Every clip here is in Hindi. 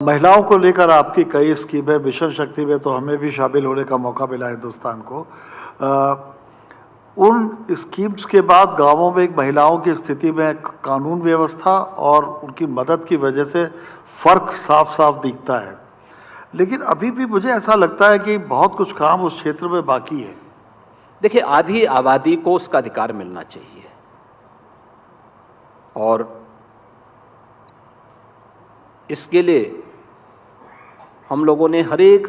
महिलाओं को लेकर आपकी कई स्कीमें, मिशन शक्ति में तो हमें भी शामिल होने का मौका मिला हिंदुस्तान को। उन स्कीम्स के बाद गांवों में एक महिलाओं की स्थिति में कानून व्यवस्था और उनकी मदद की वजह से फ़र्क साफ साफ दिखता है, लेकिन अभी भी मुझे ऐसा लगता है कि बहुत कुछ काम उस क्षेत्र में बाकी है। देखिए, आधी आबादी को उसका अधिकार मिलना चाहिए और इसके लिए हम लोगों ने हर एक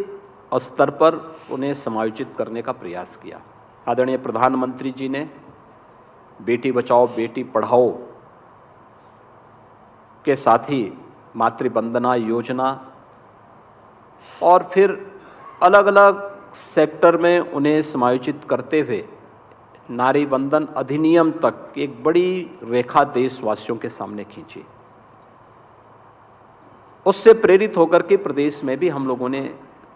स्तर पर उन्हें समायोजित करने का प्रयास किया। आदरणीय प्रधानमंत्री जी ने बेटी बचाओ बेटी पढ़ाओ के साथ ही मातृवंदना योजना और फिर अलग अलग सेक्टर में उन्हें समायोजित करते हुए नारी वंदन अधिनियम तक एक बड़ी रेखा देशवासियों के सामने खींची। उससे प्रेरित होकर के प्रदेश में भी हम लोगों ने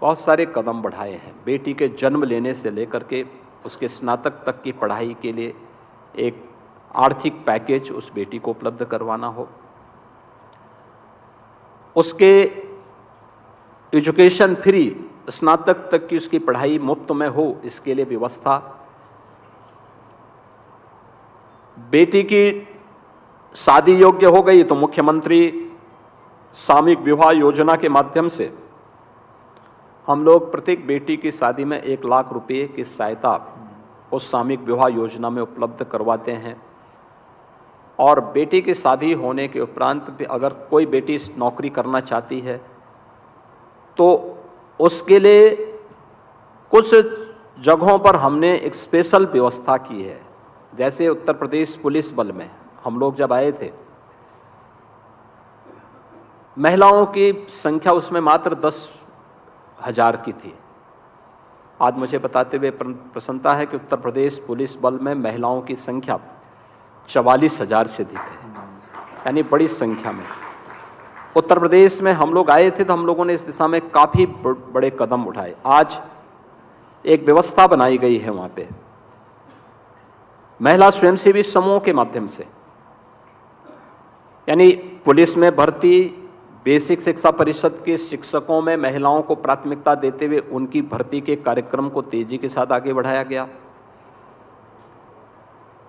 बहुत सारे कदम बढ़ाए हैं। बेटी के जन्म लेने से लेकर के उसके स्नातक तक की पढ़ाई के लिए एक आर्थिक पैकेज उस बेटी को उपलब्ध करवाना हो, उसके एजुकेशन फ्री स्नातक तक की उसकी पढ़ाई मुफ्त में हो, इसके लिए व्यवस्था। बेटी की शादी योग्य हो गई तो मुख्यमंत्री सामूहिक विवाह योजना के माध्यम से हम लोग प्रत्येक बेटी की शादी में 1 लाख रुपए की सहायता उस सामूहिक विवाह योजना में उपलब्ध करवाते हैं। और बेटी की शादी होने के उपरांत भी अगर कोई बेटी नौकरी करना चाहती है तो उसके लिए कुछ जगहों पर हमने एक स्पेशल व्यवस्था की है। जैसे उत्तर प्रदेश पुलिस बल में हम लोग जब आए थे, महिलाओं की संख्या उसमें मात्र 10,000 की थी। आज मुझे बताते हुए प्रसन्नता है कि उत्तर प्रदेश पुलिस बल में महिलाओं की संख्या 44,000 से अधिक है, यानी बड़ी संख्या में। उत्तर प्रदेश में हम लोग आए थे तो हम लोगों ने इस दिशा में काफ़ी बड़े कदम उठाए। आज एक व्यवस्था बनाई गई है वहाँ पे महिला स्वयंसेवी समूह के माध्यम से, यानी पुलिस में भर्ती बेसिक शिक्षा परिषद के शिक्षकों में महिलाओं को प्राथमिकता देते हुए उनकी भर्ती के कार्यक्रम को तेजी के साथ आगे बढ़ाया गया।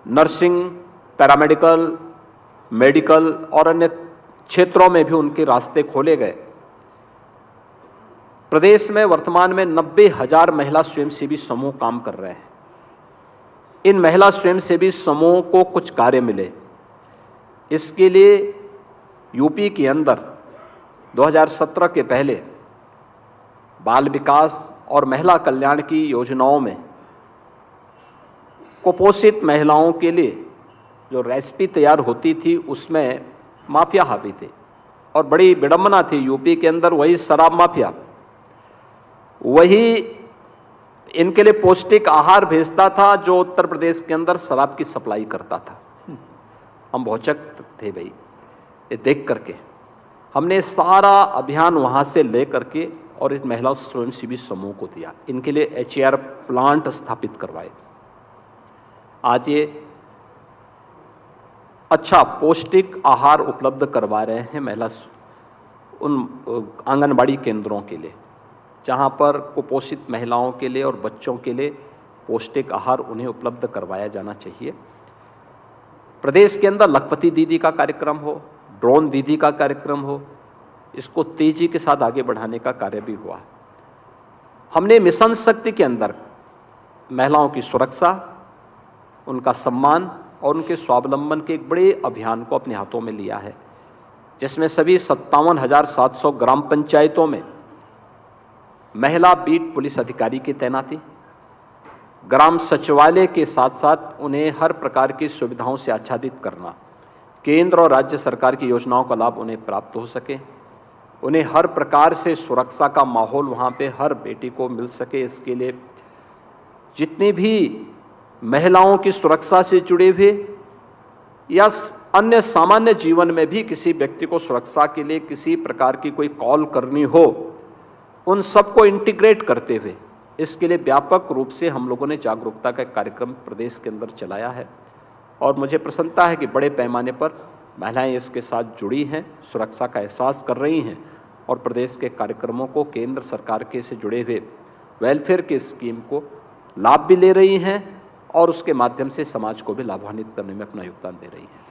नर्सिंग, पैरामेडिकल, मेडिकल और अन्य क्षेत्रों में भी उनके रास्ते खोले गए। प्रदेश में वर्तमान में 90,000 महिला स्वयंसेवी समूह काम कर रहे हैं। इन महिला स्वयंसेवी समूहों को कुछ कार्य मिले, इसके लिए यूपी के अंदर 2017 के पहले बाल विकास और महिला कल्याण की योजनाओं में कुपोषित महिलाओं के लिए जो रेसिपी तैयार होती थी उसमें माफिया हावी थे और बड़ी विडंबना थी। यूपी के अंदर वही शराब माफिया वही इनके लिए पौष्टिक आहार भेजता था जो उत्तर प्रदेश के अंदर शराब की सप्लाई करता था। हम भौचक थे भाई ये देख करके। हमने सारा अभियान वहाँ से ले करके और इस महिला स्वयंसेवी समूह को दिया, इनके लिए HAR प्लांट स्थापित करवाए। आज ये अच्छा पौष्टिक आहार उपलब्ध करवा रहे हैं महिला उन आंगनबाड़ी केंद्रों के लिए, जहाँ पर कुपोषित महिलाओं के लिए और बच्चों के लिए पौष्टिक आहार उन्हें उपलब्ध करवाया जाना चाहिए। प्रदेश के अंदर लखपति दीदी का कार्यक्रम हो, ड्रोन दीदी का कार्यक्रम हो, इसको तेजी के साथ आगे बढ़ाने का कार्य भी हुआ। हमने मिशन शक्ति के अंदर महिलाओं की सुरक्षा, उनका सम्मान और उनके स्वावलंबन के एक बड़े अभियान को अपने हाथों में लिया है, जिसमें सभी 57,700 ग्राम पंचायतों में महिला बीट पुलिस अधिकारी की तैनाती, ग्राम सचिवालय के साथ साथ उन्हें हर प्रकार की सुविधाओं से आच्छादित करना, केंद्र और राज्य सरकार की योजनाओं का लाभ उन्हें प्राप्त हो सके, उन्हें हर प्रकार से सुरक्षा का माहौल वहाँ पे हर बेटी को मिल सके। इसके लिए जितनी भी महिलाओं की सुरक्षा से जुड़े हुए या अन्य सामान्य जीवन में भी किसी व्यक्ति को सुरक्षा के लिए किसी प्रकार की कोई कॉल करनी हो, उन सबको इंटीग्रेट करते हुए इसके लिए व्यापक रूप से हम लोगों ने जागरूकता का कार्यक्रम प्रदेश के अंदर चलाया है। और मुझे प्रसन्नता है कि बड़े पैमाने पर महिलाएं इसके साथ जुड़ी हैं, सुरक्षा का एहसास कर रही हैं और प्रदेश के कार्यक्रमों को, केंद्र सरकार के से जुड़े हुए वेलफेयर के स्कीम को लाभ भी ले रही हैं और उसके माध्यम से समाज को भी लाभान्वित करने में अपना योगदान दे रही हैं।